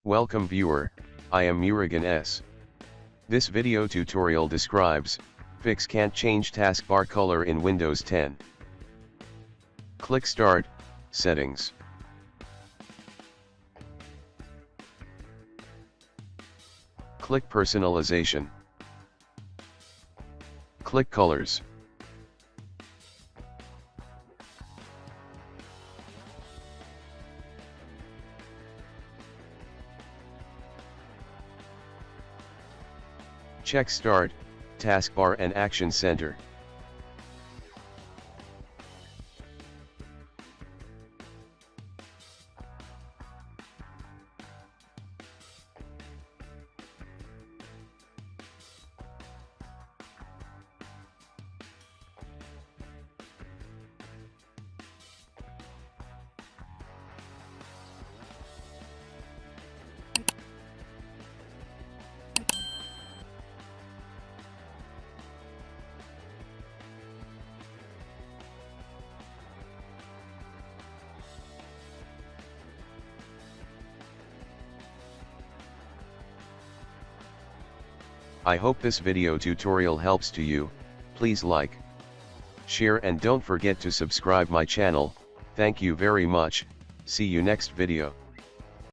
Welcome viewer, I am Murugan S. This video tutorial describes, fix can't change taskbar color in Windows 10. Click Start, Settings. Click Personalization. Click Colors. Check Start, Taskbar and Action Center. I hope this video tutorial helps to you. Please like, share and don't forget to subscribe my channel. Thank you very much. See you next video.